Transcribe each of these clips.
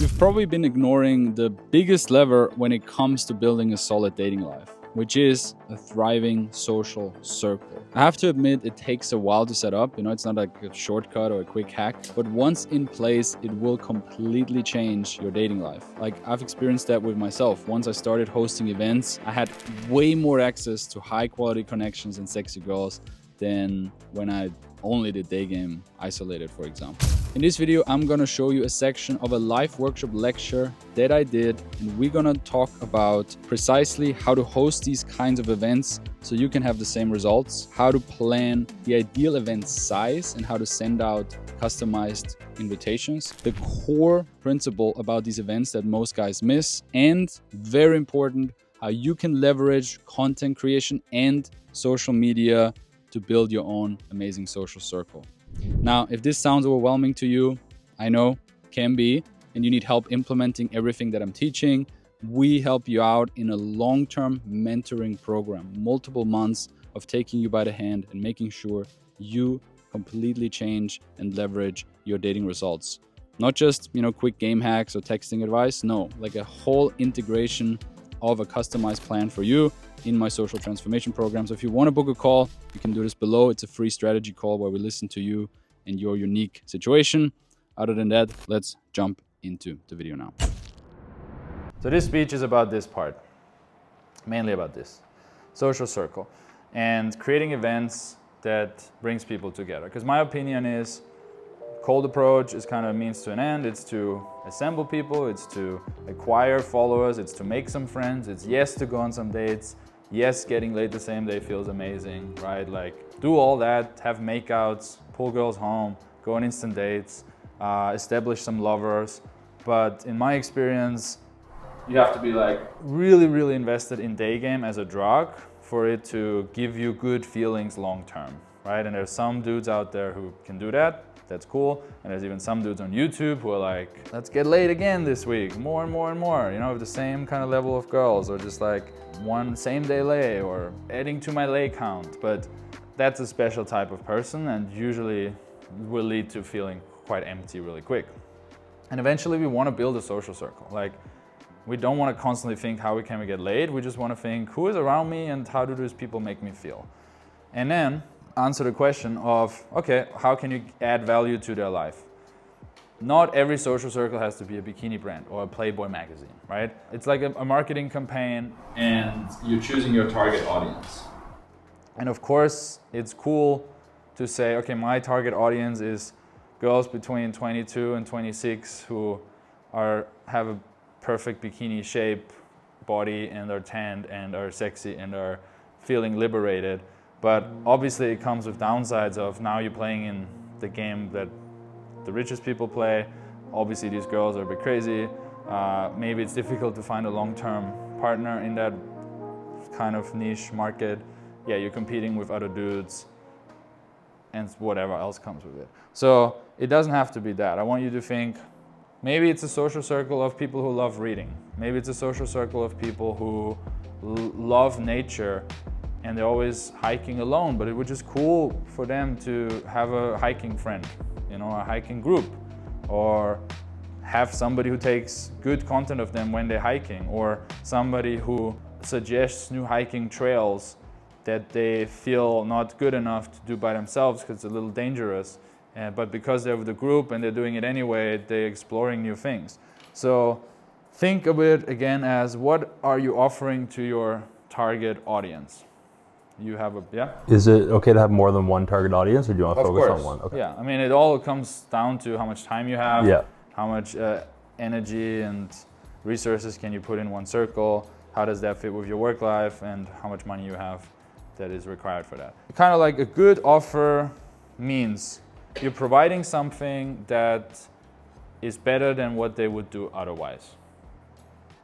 You've probably been ignoring the biggest lever when it comes to building a solid dating life, which is a thriving social circle. I have to admit, it takes a while to set up. It's not like a shortcut or a quick hack, but once in place, it will completely change your dating life. Like, I've experienced that with myself. Once I started hosting events, I had way more access to high quality connections and sexy girls than when I only did day game isolated, for example. In this video, I'm gonna show you a section of a live workshop lecture that I did, and we're gonna talk about precisely how to host these kinds of events so you can have the same results, how to plan the ideal event size, and how to send out customized invitations, the core principle about these events that most guys miss, and very important, how you can leverage content creation and social media to build your own amazing social circle. Now, if this sounds overwhelming to you, I know, can be, and you need help implementing everything that I'm teaching, we help you out in a long-term mentoring program, multiple months of taking you by the hand and making sure you completely change and leverage your dating results. Not just, quick game hacks or texting advice. No, like a whole integration of a customized plan for you in my social transformation program. So if you want to book a call, you can do this below. It's a free strategy call where we listen to you and your unique situation. Other than that, let's jump into the video now. So this speech is about this part, mainly about this social circle and creating events that brings people together. Because my opinion is cold approach is kind of a means to an end. It's to assemble people, it's to acquire followers, it's to make some friends, it's yes to go on some dates, yes getting laid the same day feels amazing, right? Like do all that, have makeouts, pull girls home, go on instant dates, establish some lovers. But in my experience, you have to be like really invested in day game as a drug for it to give you good feelings long term, right? And there's some dudes out there who can do that. That's cool. And there's even some dudes on YouTube who are like, let's get laid again this week, more and more, with the same kind of level of girls, or just like one same day lay, or adding to my lay count. But that's a special type of person and usually will lead to feeling quite empty really quick. And eventually we want to build a social circle. Like, we don't want to constantly think how can we get laid. We just want to think who is around me and how do those people make me feel. And then answer the question of, okay, how can you add value to their life? Not every social circle has to be a bikini brand or a Playboy magazine, right? It's like a marketing campaign and you're choosing your target audience. And of course, it's cool to say, okay, my target audience is girls between 22 and 26 who have a perfect bikini shape, body, and are tanned and are sexy and are feeling liberated. But obviously it comes with downsides of now you're playing in the game that the richest people play. Obviously these girls are a bit crazy. Maybe it's difficult to find a long-term partner in that kind of niche market. Yeah, you're competing with other dudes and whatever else comes with it. So it doesn't have to be that. I want you to think, maybe it's a social circle of people who love reading. Maybe it's a social circle of people who love nature and they're always hiking alone, but it was just cool for them to have a hiking friend, a hiking group, or have somebody who takes good content of them when they're hiking, or somebody who suggests new hiking trails that they feel not good enough to do by themselves because it's a little dangerous. But because they're with the group and they're doing it anyway, they're exploring new things. So think of it again as, what are you offering to your target audience? You have Is it okay to have more than one target audience, or do you want to focus on one? Okay. Yeah, I mean, it all comes down to how much time you have, how much energy and resources can you put in one circle, how does that fit with your work life, and how much money you have that is required for that. Kind of like a good offer means you're providing something that is better than what they would do otherwise,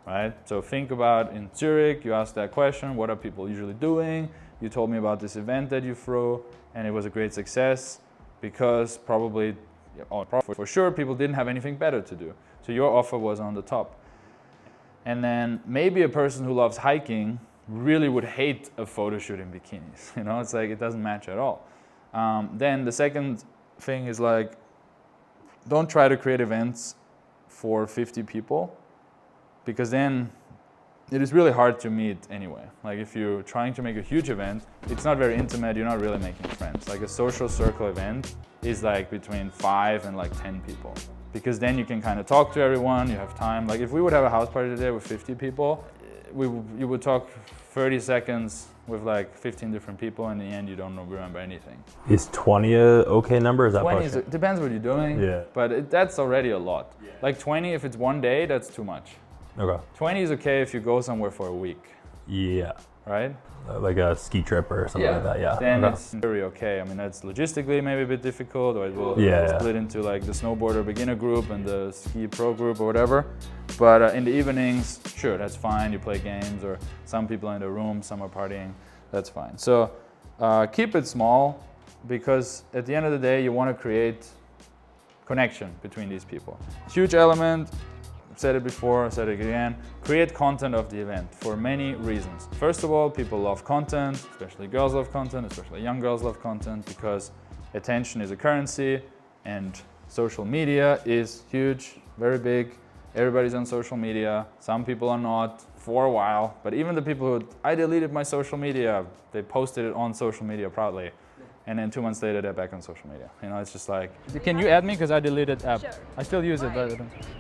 right? So think about in Zurich, you asked that question, what are people usually doing? You told me about this event that you threw and it was a great success because probably, for sure, people didn't have anything better to do. So your offer was on the top. And then maybe a person who loves hiking really would hate a photo shoot in bikinis. It's like it doesn't match at all. Then the second thing is like, don't try to create events for 50 people, because then it is really hard to meet anyway. Like if you're trying to make a huge event, it's not very intimate, you're not really making friends. Like a social circle event is like between 5 and like 10 people. Because then you can kind of talk to everyone, you have time. Like if we would have a house party today with 50 people, you would talk 30 seconds with like 15 different people, and in the end you don't remember anything. Is 20 a okay number? Is that 20 pushing? depends what you're doing, Yeah. but that's already a lot. Yeah. Like 20, if it's one day, that's too much. Okay. 20 is okay if you go somewhere for a week, Yeah. right? Like a ski trip or something like that, yeah. Then Okay. it's very okay. I mean, that's logistically maybe a bit difficult, or it will Yeah. split into like the snowboarder beginner group and the ski pro group or whatever. But in the evenings, sure, that's fine. You play games, or some people are in the room, some are partying. That's fine. So keep it small, because at the end of the day, you want to create connection between these people. Huge element. Said it before, said it again, create content of the event for many reasons. First of all, people love content, especially girls love content, especially young girls love content, because attention is a currency, and social media is huge, very big. Everybody's on social media. Some people are not for a while, but even the people who, I deleted my social media, they posted it on social media proudly. And then 2 months later, they're back on social media. You know, it's just like, can you add me? Because I deleted app. Sure. I still use it, but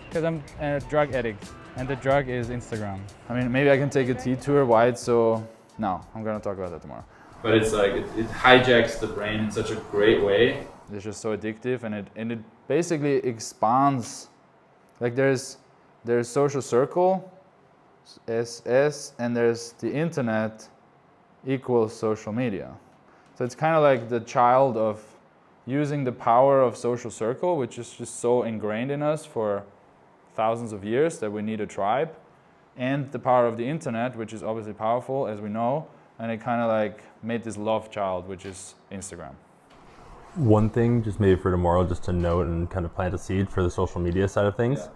because I'm a drug addict, and the drug is Instagram. I mean, maybe I can take a T-tour. Why it's so... No, I'm gonna talk about that tomorrow. But it's like, it hijacks the brain in such a great way. It's just so addictive, and it basically expands. Like there's social circle, SS, and there's the internet equals social media. So it's kind of like the child of using the power of social circle, which is just so ingrained in us for thousands of years that we need a tribe, and the power of the internet, which is obviously powerful, as we know, and it kind of like made this love child, which is Instagram. One thing, just maybe for tomorrow, just to note and kind of plant a seed for the social media side of things. Yeah.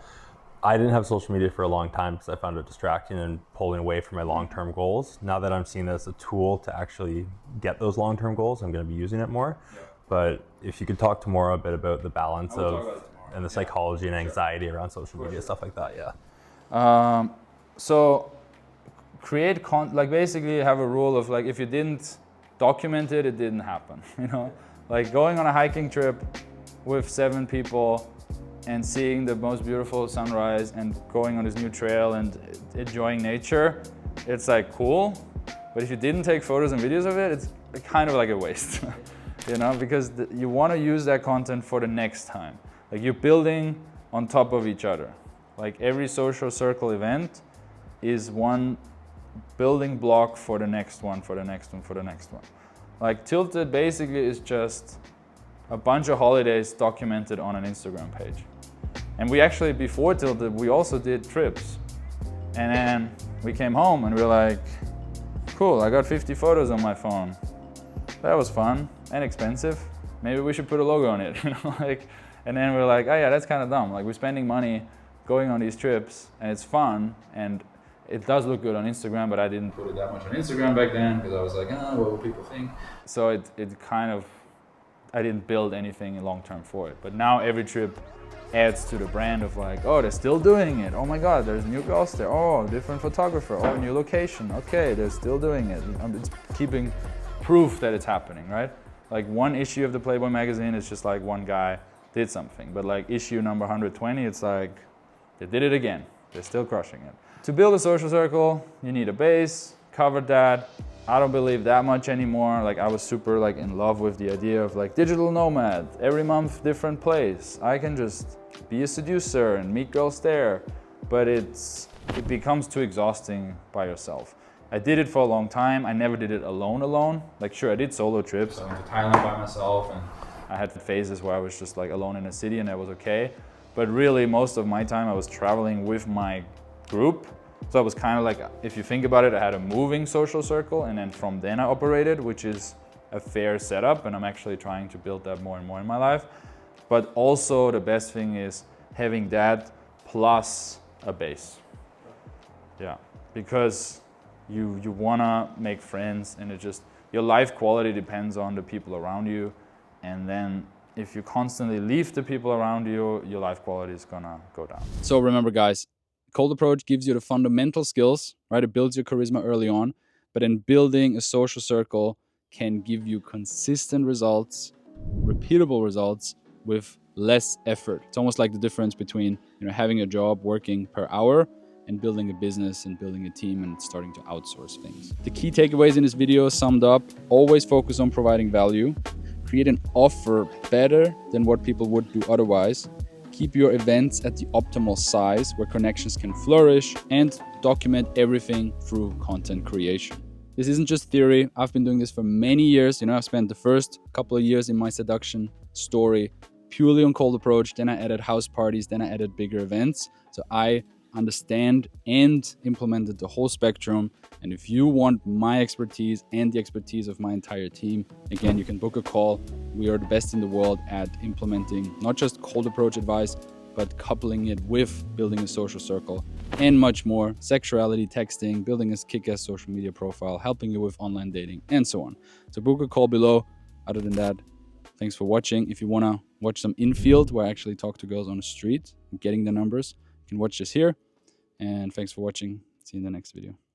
I didn't have social media for a long time because I found it distracting and pulling away from my long-term goals. Now that I'm seeing it as a tool to actually get those long-term goals, I'm going to be using it more. Yeah. But if you could talk tomorrow a bit about the balance of and the psychology and anxiety around social media, stuff like that, yeah. So create like basically have a rule of like, if you didn't document it, it didn't happen. You know, like going on a hiking trip with 7 people and seeing the most beautiful sunrise and going on this new trail and enjoying nature, it's like cool. But if you didn't take photos and videos of it, it's kind of like a waste. You know, because you want to use that content for the next time. Like you're building on top of each other. Like every social circle event is one building block for the next one, for the next one, for the next one. Like Tilted basically is just a bunch of holidays documented on an Instagram page. And we actually, before Tilted, we also did trips. And then we came home and we were like, cool, I got 50 photos on my phone. That was fun and expensive. Maybe we should put a logo on it, you know, like. And then we're like, oh yeah, that's kind of dumb. Like we're spending money going on these trips, and it's fun, and it does look good on Instagram, but I didn't put it that much on Instagram back then because I was like, what will people think? So it kind of, I didn't build anything long term for it. But now every trip adds to the brand of like, oh, they're still doing it. Oh my God, there's new girls there. Oh, different photographer. Oh, new location. Okay, they're still doing it. It's keeping proof that it's happening, right? Like one issue of the Playboy magazine is just like one guy did something, but like issue number 120, it's like they did it again. They're still crushing it. To build a social circle, you need a base. Covered that. I don't believe that much anymore. Like I was super like in love with the idea of like digital nomad, every month different place. I can just be a seducer and meet girls there, but it becomes too exhausting by yourself. I did it for a long time. I never did it alone. Like sure, I did solo trips. I went to Thailand by myself, and I had phases where I was just like alone in a city, and that was okay. But really, most of my time I was traveling with my group. So I was kind of like, if you think about it, I had a moving social circle, and then from then I operated, which is a fair setup, and I'm actually trying to build that more and more in my life. But also the best thing is having that plus a base. Yeah, because you wanna make friends, and it just, your life quality depends on the people around you. And then if you constantly leave the people around you, your life quality is gonna go down. So remember, guys, cold approach gives you the fundamental skills, right? It builds your charisma early on, but then building a social circle can give you consistent results, repeatable results with less effort. It's almost like the difference between, you know, having a job working per hour and building a business and building a team and starting to outsource things. The key takeaways in this video summed up: always focus on providing value, create an offer better than what people would do otherwise, keep your events at the optimal size where connections can flourish, and document everything through content creation. This isn't just theory. I've been doing this for many years. You know, I've spent the first couple of years in my seduction story purely on cold approach. Then I added house parties, then I added bigger events. So I understand and implemented the whole spectrum. And if you want my expertise and the expertise of my entire team, again, you can book a call. We are the best in the world at implementing not just cold approach advice, but coupling it with building a social circle and much more: sexuality, texting, building a kick-ass social media profile, helping you with online dating, and so on. So book a call below. Other than that, thanks for watching. If you want to watch some in-field where I actually talk to girls on the street and getting the numbers, you can watch this here. And thanks for watching. See you in the next video.